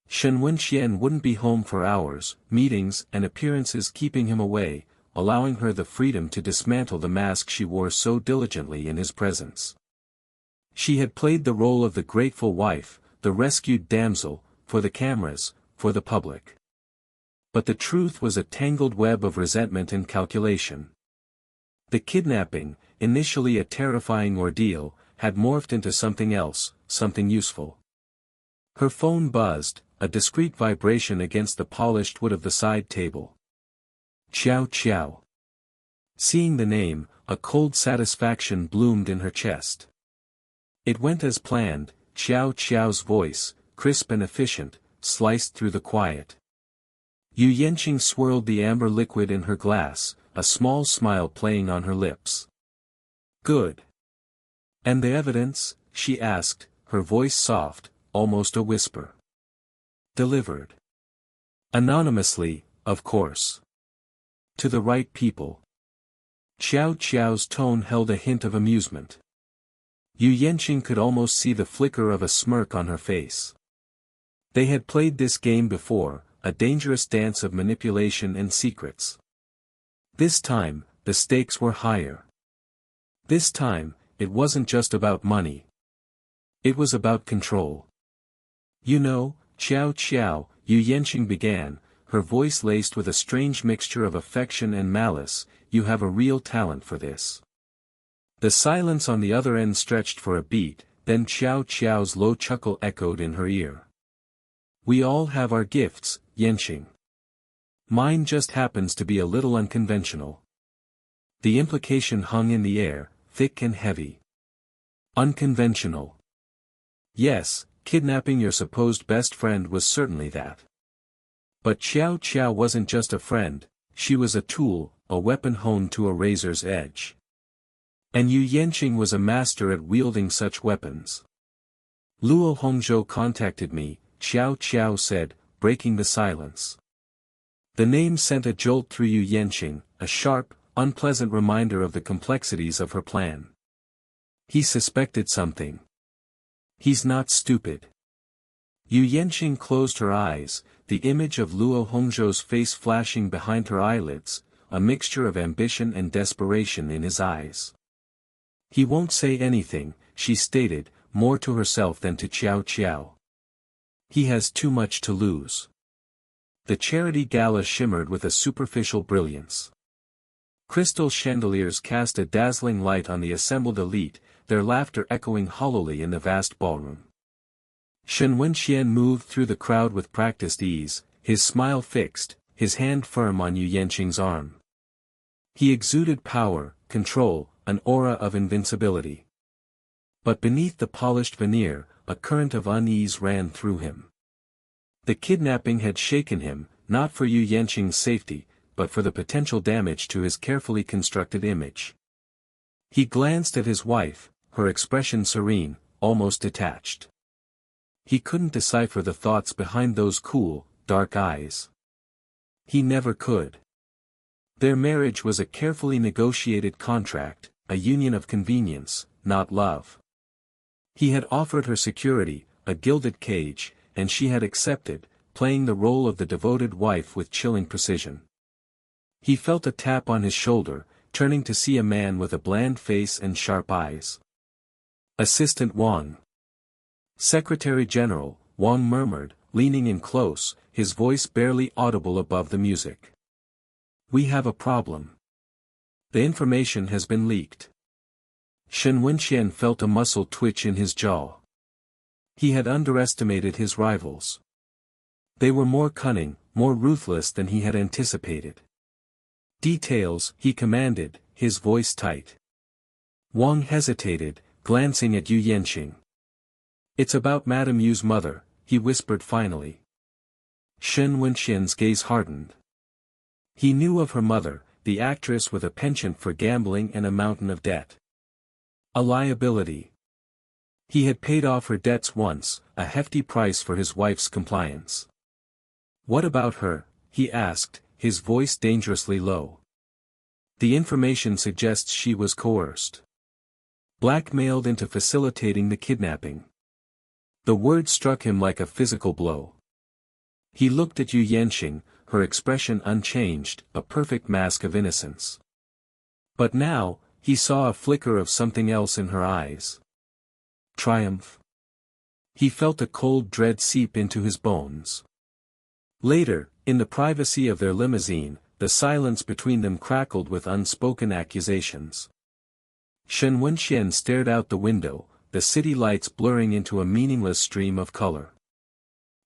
Shen Wenxian wouldn't be home for hours, meetings and appearances keeping him away, allowing her the freedom to dismantle the mask she wore so diligently in his presence. She had played the role of the grateful wife, the rescued damsel, for the cameras, for the public. But the truth was a tangled web of resentment and calculation. The kidnapping, initially a terrifying ordeal, had morphed into something else, something useful. Her phone buzzed, a discreet vibration against the polished wood of the side table. Xiao Xiao. Seeing the name, a cold satisfaction bloomed in her chest. It went as planned, Xiao Xiao's voice, crisp and efficient, sliced through the quiet. Yu Yanqing swirled the amber liquid in her glass, a small smile playing on her lips. Good. And the evidence? She asked, her voice soft, almost a whisper. Delivered. Anonymously, of course. To the right people. Xiao Qiao's tone held a hint of amusement. Yu Yanqing could almost see the flicker of a smirk on her face. They had played this game before, a dangerous dance of manipulation and secrets. This time, the stakes were higher. This time, it wasn't just about money. It was about control. You know, Xiao Qiao, Yu Yanqing began, her voice laced with a strange mixture of affection and malice, you have a real talent for this. The silence on the other end stretched for a beat, then Xiao Qiao's low chuckle echoed in her ear. We all have our gifts, Yanqing. Mine just happens to be a little unconventional. The implication hung in the air, thick and heavy. Unconventional. Yes, kidnapping your supposed best friend was certainly that. But Xiao Qiao wasn't just a friend, she was a tool, a weapon honed to a razor's edge. And Yu Yanqing was a master at wielding such weapons. Luo Hongzhou contacted me, Xiao Qiao said, breaking the silence. The name sent a jolt through Yu Yanqing, a sharp, unpleasant reminder of the complexities of her plan. He suspected something. He's not stupid. Yu Yanqing closed her eyes, the image of Luo Hongzhou's face flashing behind her eyelids, a mixture of ambition and desperation in his eyes. He won't say anything, she stated, more to herself than to Xiao Qiao. He has too much to lose. The charity gala shimmered with a superficial brilliance. Crystal chandeliers cast a dazzling light on the assembled elite, their laughter echoing hollowly in the vast ballroom. Shen Wenxian moved through the crowd with practiced ease, his smile fixed, his hand firm on Yu Yanqing's arm. He exuded power, control, an aura of invincibility. But beneath the polished veneer, a current of unease ran through him. The kidnapping had shaken him, not for Yu Yanqing's safety, but for the potential damage to his carefully constructed image. He glanced at his wife, her expression serene, almost detached. He couldn't decipher the thoughts behind those cool, dark eyes. He never could. Their marriage was a carefully negotiated contract, a union of convenience, not love. He had offered her security, a gilded cage, and she had accepted, playing the role of the devoted wife with chilling precision. He felt a tap on his shoulder, turning to see a man with a bland face and sharp eyes. Assistant Wang. Secretary General, Wang murmured, leaning in close, his voice barely audible above the music. We have a problem. The information has been leaked. Shen Wenxian felt a muscle twitch in his jaw. He had underestimated his rivals. They were more cunning, more ruthless than he had anticipated. Details, he commanded, his voice tight. Wang hesitated, glancing at Yu Yanqing. It's about Madame Yu's mother, he whispered finally. Shen Wenxian's gaze hardened. He knew of her mother, the actress with a penchant for gambling and a mountain of debt. A liability. He had paid off her debts once, a hefty price for his wife's compliance. What about her? He asked, his voice dangerously low. The information suggests she was coerced. Blackmailed into facilitating the kidnapping. The word struck him like a physical blow. He looked at Yu Yanqing, her expression unchanged, a perfect mask of innocence. But now, he saw a flicker of something else in her eyes. Triumph. He felt a cold dread seep into his bones. Later, in the privacy of their limousine, the silence between them crackled with unspoken accusations. Shen Wenxian stared out the window, the city lights blurring into a meaningless stream of color.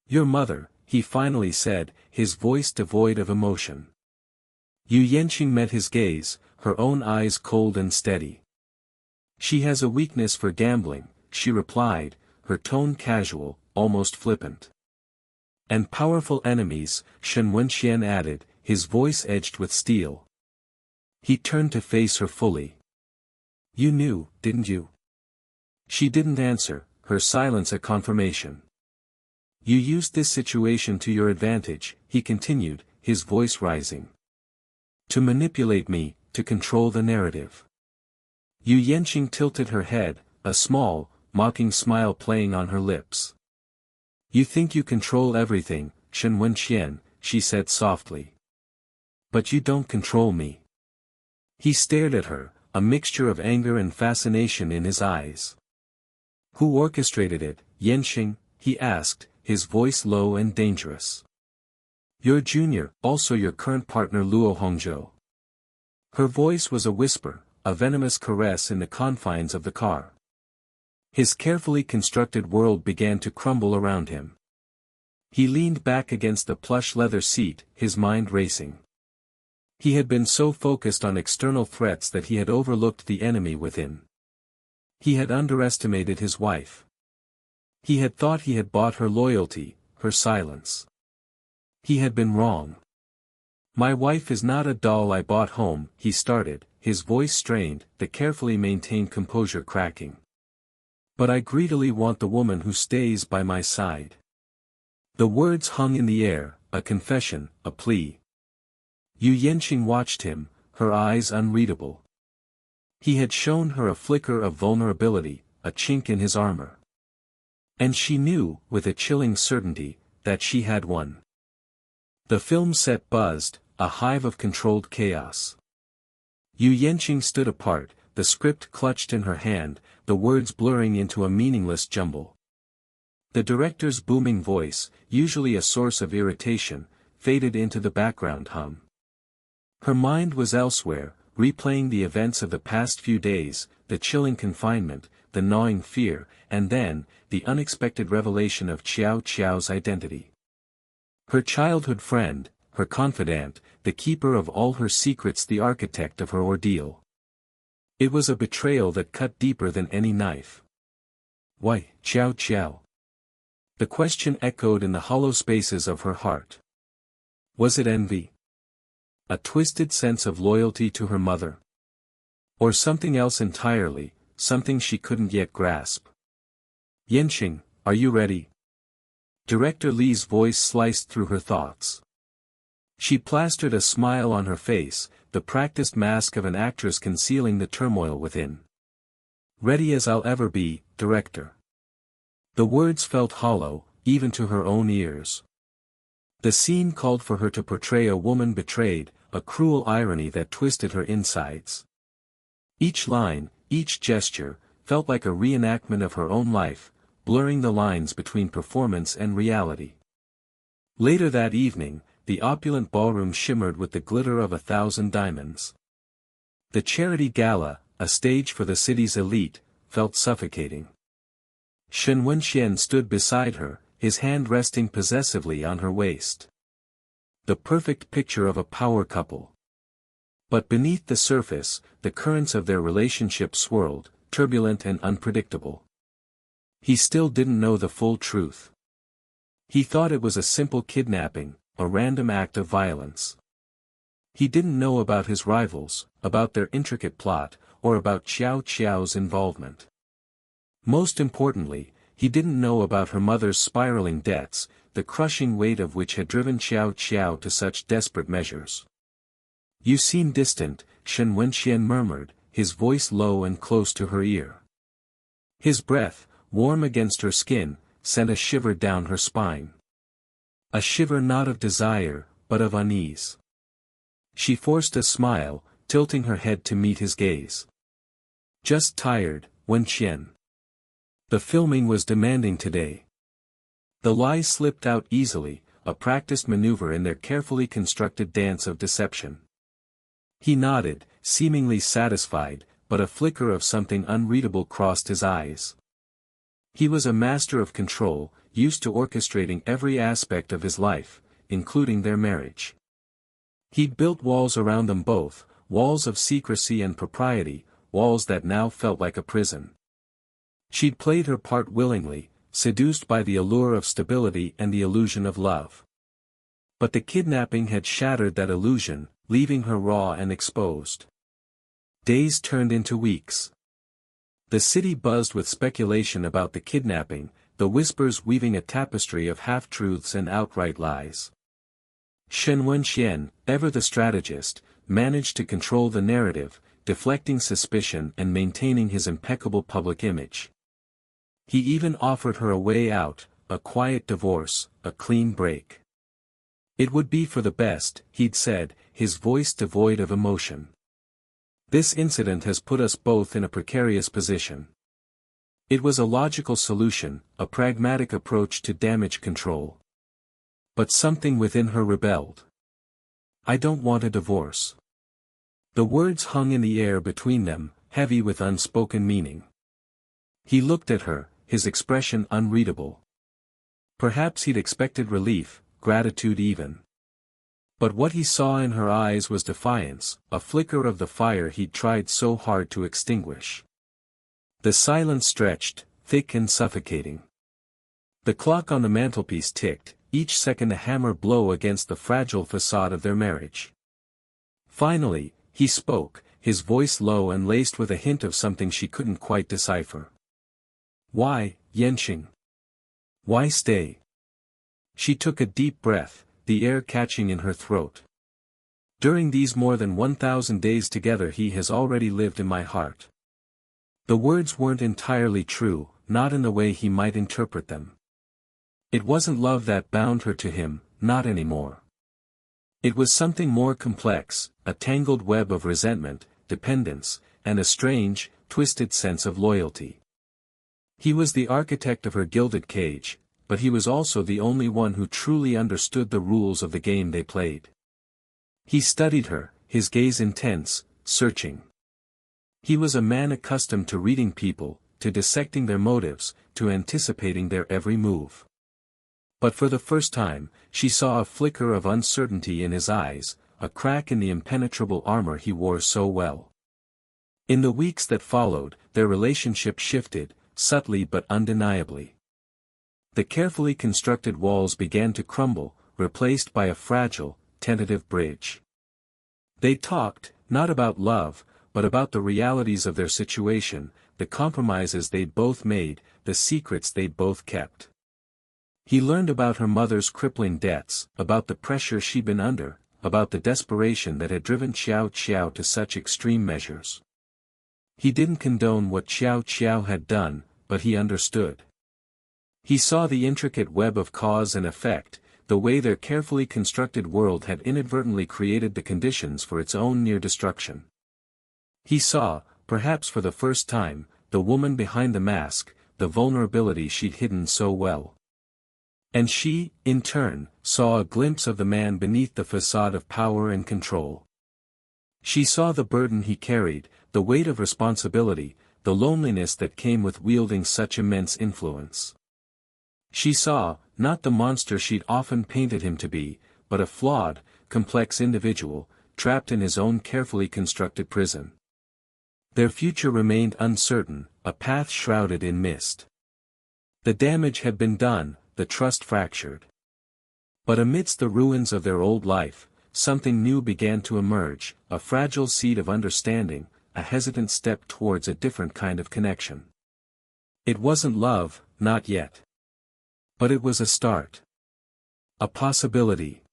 Your mother, he finally said, his voice devoid of emotion. Yu Yanqing met his gaze, her own eyes cold and steady. She has a weakness for gambling, she replied, her tone casual, almost flippant. And powerful enemies, Shen Wenxian added, his voice edged with steel. He turned to face her fully. You knew, didn't you? She didn't answer, her silence a confirmation. You used this situation to your advantage, he continued, his voice rising. To manipulate me, to control the narrative. Yu Yanqing tilted her head, a small, mocking smile playing on her lips. You think you control everything, Shen Wenxian, she said softly. But you don't control me. He stared at her, a mixture of anger and fascination in his eyes. Who orchestrated it, Yanqing? He asked, his voice low and dangerous. Your junior, also your current partner Luo Hongzhou. Her voice was a whisper, a venomous caress in the confines of the car. His carefully constructed world began to crumble around him. He leaned back against the plush leather seat, his mind racing. He had been so focused on external threats that he had overlooked the enemy within. He had underestimated his wife. He had thought he had bought her loyalty, her silence. He had been wrong. My wife is not a doll I bought home, he started, his voice strained, the carefully maintained composure cracking. But I greedily want the woman who stays by my side. The words hung in the air, a confession, a plea. Yu Yanqing watched him, her eyes unreadable. He had shown her a flicker of vulnerability, a chink in his armor. And she knew, with a chilling certainty, that she had won. The film set buzzed, a hive of controlled chaos. Yu Yanqing stood apart, the script clutched in her hand, the words blurring into a meaningless jumble. The director's booming voice, usually a source of irritation, faded into the background hum. Her mind was elsewhere, replaying the events of the past few days, the chilling confinement, the gnawing fear, and then, the unexpected revelation of Qiao Qiao's identity. Her childhood friend, her confidant, the keeper of all her secrets, the architect of her ordeal. It was a betrayal that cut deeper than any knife. Why, Qiao Qiao? The question echoed in the hollow spaces of her heart. Was it envy? A twisted sense of loyalty to her mother? Or something else entirely, something she couldn't yet grasp? Yanqing, are you ready? Director Li's voice sliced through her thoughts. She plastered a smile on her face, the practiced mask of an actress concealing the turmoil within. Ready as I'll ever be, director. The words felt hollow, even to her own ears. The scene called for her to portray a woman betrayed, a cruel irony that twisted her insides. Each line, each gesture, felt like a reenactment of her own life, blurring the lines between performance and reality. Later that evening, the opulent ballroom shimmered with the glitter of 1,000 diamonds. The charity gala, a stage for the city's elite, felt suffocating. Shen Wenxian stood beside her, his hand resting possessively on her waist. The perfect picture of a power couple. But beneath the surface, the currents of their relationship swirled, turbulent and unpredictable. He still didn't know the full truth. He thought it was a simple kidnapping, a random act of violence. He didn't know about his rivals, about their intricate plot, or about Xiao Qiao's involvement. Most importantly, he didn't know about her mother's spiraling debts, the crushing weight of which had driven Xiao Qiao to such desperate measures. "You seem distant," Shen Wenxian murmured, his voice low and close to her ear. His breath, warm against her skin, sent a shiver down her spine. A shiver not of desire, but of unease. She forced a smile, tilting her head to meet his gaze. "Just tired, Wenxian. The filming was demanding today." The lie slipped out easily, a practiced maneuver in their carefully constructed dance of deception. He nodded, seemingly satisfied, but a flicker of something unreadable crossed his eyes. He was a master of control, used to orchestrating every aspect of his life, including their marriage. He'd built walls around them both, walls of secrecy and propriety, walls that now felt like a prison. She'd played her part willingly, seduced by the allure of stability and the illusion of love. But the kidnapping had shattered that illusion, leaving her raw and exposed. Days turned into weeks. The city buzzed with speculation about the kidnapping, the whispers weaving a tapestry of half-truths and outright lies. Shen Wenxian, ever the strategist, managed to control the narrative, deflecting suspicion and maintaining his impeccable public image. He even offered her a way out, a quiet divorce, a clean break. It would be for the best, he'd said, his voice devoid of emotion. "This incident has put us both in a precarious position." It was a logical solution, a pragmatic approach to damage control. But something within her rebelled. "I don't want a divorce." The words hung in the air between them, heavy with unspoken meaning. He looked at her, his expression unreadable. Perhaps he'd expected relief, gratitude even. But what he saw in her eyes was defiance, a flicker of the fire he'd tried so hard to extinguish. The silence stretched, thick and suffocating. The clock on the mantelpiece ticked, each second a hammer blow against the fragile facade of their marriage. Finally, he spoke, his voice low and laced with a hint of something she couldn't quite decipher. "Why, Yenxing? Why stay?" She took a deep breath, the air catching in her throat. "During these more than 1,000 days together he has already lived in my heart." The words weren't entirely true, not in the way he might interpret them. It wasn't love that bound her to him, not anymore. It was something more complex, a tangled web of resentment, dependence, and a strange, twisted sense of loyalty. He was the architect of her gilded cage, but he was also the only one who truly understood the rules of the game they played. He studied her, his gaze intense, searching. He was a man accustomed to reading people, to dissecting their motives, to anticipating their every move. But for the first time, she saw a flicker of uncertainty in his eyes, a crack in the impenetrable armor he wore so well. In the weeks that followed, their relationship shifted, subtly but undeniably. The carefully constructed walls began to crumble, replaced by a fragile, tentative bridge. They talked, not about love, but about the realities of their situation, the compromises they'd both made, the secrets they'd both kept. He learned about her mother's crippling debts, about the pressure she'd been under, about the desperation that had driven Xiao Qiao to such extreme measures. He didn't condone what Xiao Qiao had done, but he understood. He saw the intricate web of cause and effect, the way their carefully constructed world had inadvertently created the conditions for its own near destruction. He saw, perhaps for the first time, the woman behind the mask, the vulnerability she'd hidden so well. And she, in turn, saw a glimpse of the man beneath the facade of power and control. She saw the burden he carried, the weight of responsibility, the loneliness that came with wielding such immense influence. She saw, not the monster she'd often painted him to be, but a flawed, complex individual, trapped in his own carefully constructed prison. Their future remained uncertain, a path shrouded in mist. The damage had been done, the trust fractured. But amidst the ruins of their old life, something new began to emerge, a fragile seed of understanding, a hesitant step towards a different kind of connection. It wasn't love, not yet. But it was a start. A possibility.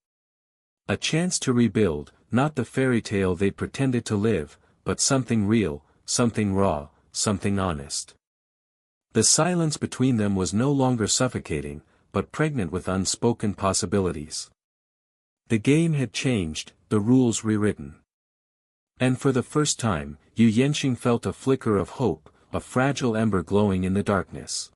A chance to rebuild, not the fairy tale they pretended to live, but something real, something raw, something honest. The silence between them was no longer suffocating, but pregnant with unspoken possibilities. The game had changed, the rules rewritten. And for the first time, Yu Yenxing felt a flicker of hope, a fragile ember glowing in the darkness.